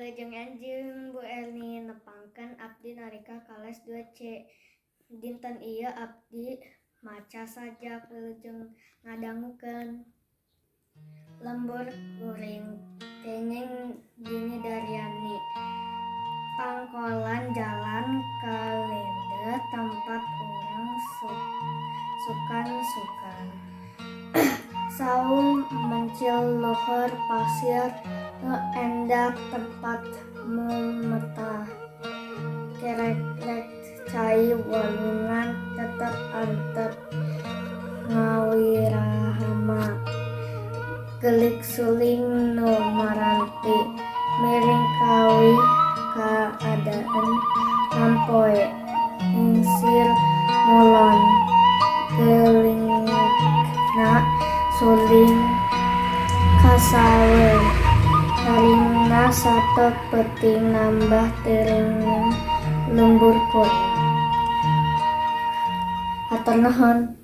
Wilujeng anjeun Bu Erni nepangkeun abdi narika kales 2C. Dinten ieu abdi maca sajak wilujeng ngadangukeun. Lembur kuring kenging Dini Daryani. Pangkolan jalan kalender tempat urang sukan-sukan. Saung mencil luhur pasir endak tempat memetah. Kerek-rek cai walungan tetep antep ngawirahama. Gelik suling nu maranti miring kawi kaadaan lampoe insir ngulon gelingna suling kasawe haringna satot peuting nambah teureung lembur kuring. Hatur nuhun.